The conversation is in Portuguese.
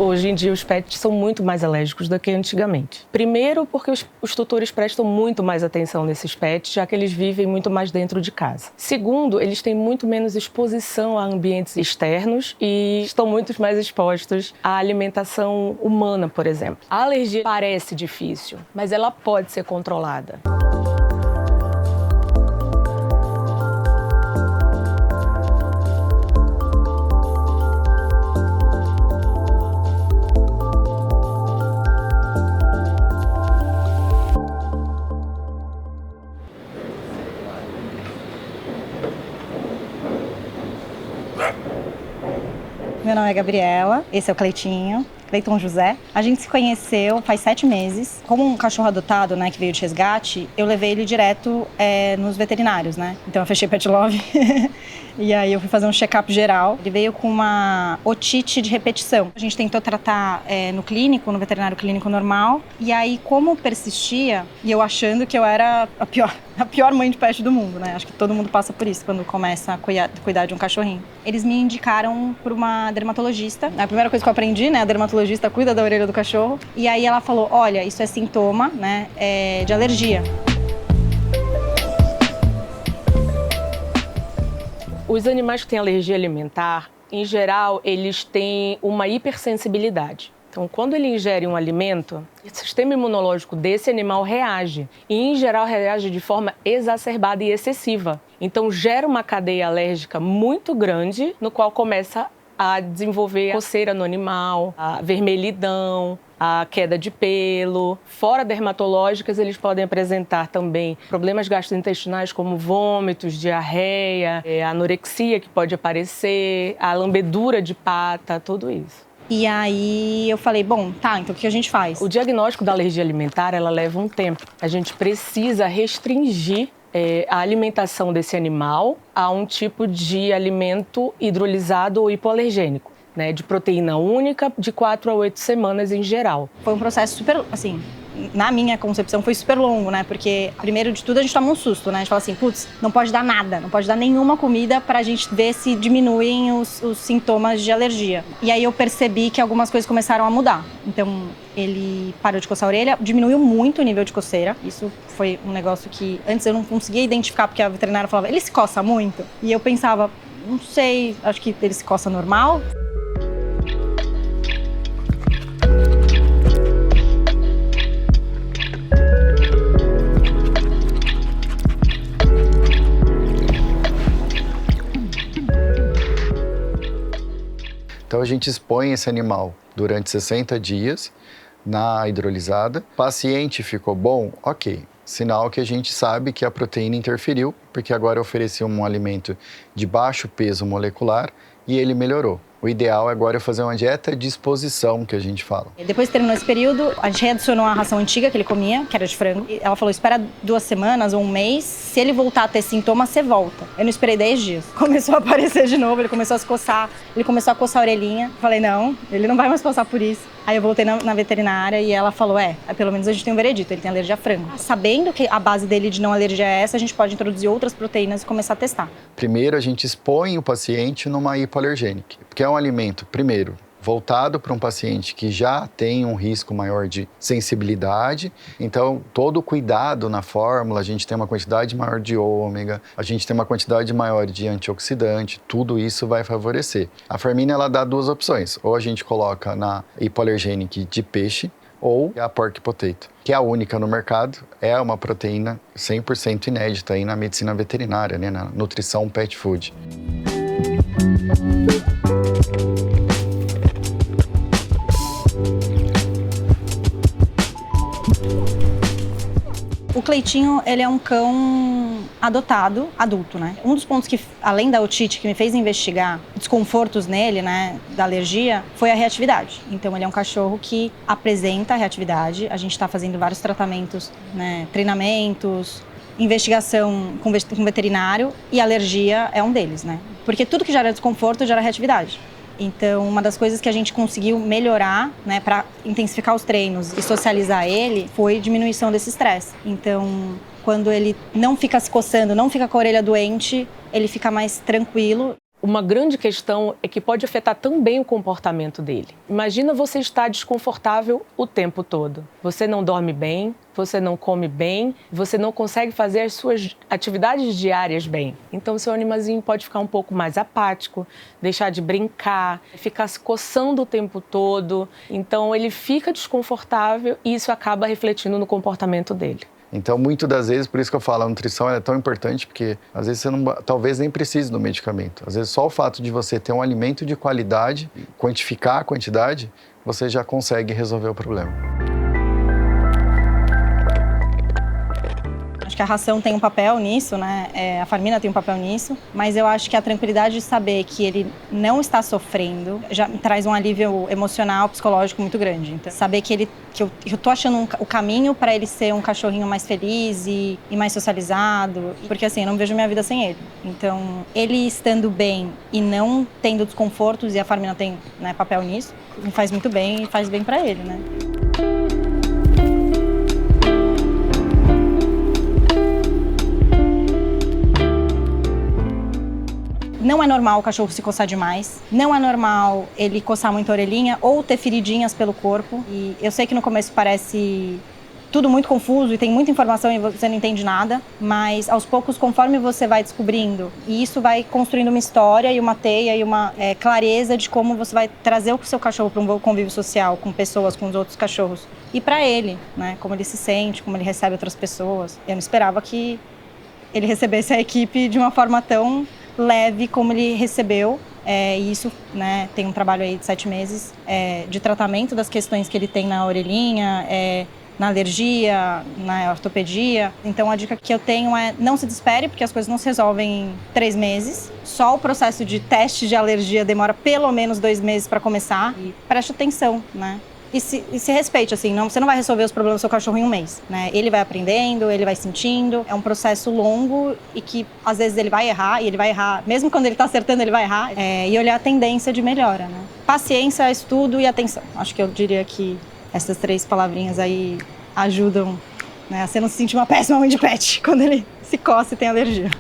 Hoje em dia os pets são muito mais alérgicos do que antigamente. Primeiro porque os tutores prestam muito mais atenção nesses pets, já que eles vivem muito mais dentro de casa. Segundo, eles têm muito menos exposição a ambientes externos e estão muito mais expostos à alimentação humana, por exemplo. A alergia parece difícil, mas ela pode ser controlada. Meu nome é Gabriela, esse é o Cleitinho, Cleiton José. A gente se conheceu faz 7 meses. Como um cachorro adotado, né, que veio de resgate, eu levei ele direto nos veterinários, né? Então eu fechei Pet Love e aí eu fui fazer um check-up geral. Ele veio com uma otite de repetição. A gente tentou tratar no clínico, no veterinário clínico normal. E aí, como persistia, e eu achando que eu era a pior mãe de pet do mundo, né? Acho que todo mundo passa por isso quando começa a cuidar de um cachorrinho. Eles me indicaram por uma dermatologista. A primeira coisa que eu aprendi, né? A dermatologista cuida da orelha do cachorro. E aí ela falou, olha, isso é sintoma, né? De alergia. Os animais que têm alergia alimentar, em geral, eles têm uma hipersensibilidade. Então, quando ele ingere um alimento, o sistema imunológico desse animal reage. E, em geral, reage de forma exacerbada e excessiva. Então, gera uma cadeia alérgica muito grande, no qual começa a desenvolver coceira no animal, a vermelhidão, a queda de pelo. Fora dermatológicas, eles podem apresentar também problemas gastrointestinais como vômitos, diarreia, anorexia que pode aparecer, a lambedura de pata, tudo isso. E aí eu falei, bom, tá, então o que a gente faz? O diagnóstico da alergia alimentar, ela leva um tempo. A gente precisa restringir a alimentação desse animal a um tipo de alimento hidrolisado ou hipoalergênico, né, de proteína única, de 4 a 8 semanas em geral. Foi um processo super, assim, na minha concepção foi super longo, né? Porque, primeiro de tudo, a gente toma um susto, né? A gente fala assim, putz, não pode dar nada, não pode dar nenhuma comida pra gente ver se diminuem os sintomas de alergia. E aí eu percebi que algumas coisas começaram a mudar. Então, ele parou de coçar a orelha, diminuiu muito o nível de coceira. Isso foi um negócio que antes eu não conseguia identificar, porque a veterinária falava, ele se coça muito? E eu pensava, não sei, acho que ele se coça normal. Então a gente expõe esse animal durante 60 dias na hidrolisada. Paciente ficou bom? Ok. Sinal que a gente sabe que a proteína interferiu, porque agora eu ofereci um alimento de baixo peso molecular e ele melhorou. O ideal agora é fazer uma dieta de exposição, que a gente fala. Depois que terminou esse período, a gente readicionou a ração antiga que ele comia, que era de frango. E ela falou, espera 2 semanas ou 1 mês, se ele voltar a ter sintomas, você volta. Eu não esperei 10 dias. Começou a aparecer de novo, ele começou a se coçar, ele começou a coçar a orelhinha. Falei, não, ele não vai mais passar por isso. Aí eu voltei na veterinária e ela falou, pelo menos a gente tem um veredito, ele tem alergia a frango. Sabendo que a base dele de não alergia é essa, a gente pode introduzir outras proteínas e começar a testar. Primeiro, a gente expõe o paciente numa hipoalergênica, porque é um alimento, primeiro, voltado para um paciente que já tem um risco maior de sensibilidade. Então, todo o cuidado na fórmula, a gente tem uma quantidade maior de ômega, a gente tem uma quantidade maior de antioxidante, tudo isso vai favorecer. A Farmina, ela dá 2 opções, ou a gente coloca na hipoalergênica de peixe, ou a pork potato, que é a única no mercado, é uma proteína 100% inédita aí na medicina veterinária, né, na nutrição pet food. O Cleitinho, ele é um cão adotado, adulto, né? Um dos pontos que, além da otite, que me fez investigar desconfortos nele, né, da alergia, foi a reatividade. Então, ele é um cachorro que apresenta reatividade. A gente está fazendo vários tratamentos, né, treinamentos, investigação com veterinário, e alergia é um deles, né? Porque tudo que gera desconforto gera reatividade. Então, uma das coisas que a gente conseguiu melhorar, né, para intensificar os treinos e socializar ele, foi diminuição desse estresse. Então, quando ele não fica se coçando, não fica com a orelha doente, ele fica mais tranquilo. Uma grande questão é que pode afetar também o comportamento dele. Imagina você estar desconfortável o tempo todo. Você não dorme bem, você não come bem, você não consegue fazer as suas atividades diárias bem. Então, seu animalzinho pode ficar um pouco mais apático, deixar de brincar, ficar se coçando o tempo todo. Então, ele fica desconfortável e isso acaba refletindo no comportamento dele. Então, muitas das vezes, por isso que eu falo, a nutrição é tão importante, porque às vezes você talvez nem precise do medicamento. Às vezes só o fato de você ter um alimento de qualidade, quantificar a quantidade, você já consegue resolver o problema. Acho que a ração tem um papel nisso, né? A Farmina tem um papel nisso, mas eu acho que a tranquilidade de saber que ele não está sofrendo já me traz um alívio emocional, psicológico muito grande. Então, saber que eu tô achando o caminho para ele ser um cachorrinho mais feliz e mais socializado, porque assim, eu não vejo minha vida sem ele. Então, ele estando bem e não tendo desconfortos, e a Farmina tem, né, papel nisso, me faz muito bem e faz bem para ele, né? Não é normal o cachorro se coçar demais, não é normal ele coçar muito a orelhinha ou ter feridinhas pelo corpo. E eu sei que no começo parece tudo muito confuso e tem muita informação e você não entende nada, mas aos poucos, conforme você vai descobrindo, e isso vai construindo uma história e uma teia e uma clareza de como você vai trazer o seu cachorro para um convívio social com pessoas, com os outros cachorros. E para ele, né, como ele se sente, como ele recebe outras pessoas. Eu não esperava que ele recebesse a equipe de uma forma tão leve como ele recebeu, e isso, né, tem um trabalho aí de 7 meses de tratamento das questões que ele tem na orelhinha, na alergia, na ortopedia. Então a dica que eu tenho é não se desespere, porque as coisas não se resolvem em 3 meses. Só o processo de teste de alergia demora pelo menos 2 meses para começar. E preste atenção, né? E se respeite, assim, você não vai resolver os problemas do seu cachorro em 1 mês, né? Ele vai aprendendo, ele vai sentindo, é um processo longo e que às vezes ele vai errar, e ele vai errar, mesmo quando ele tá acertando, ele vai errar, e olhar a tendência de melhora, né? Paciência, estudo e atenção. Acho que eu diria que essas 3 palavrinhas aí ajudam, né, a você não se sentir uma péssima mãe de pet quando ele se coça e tem alergia.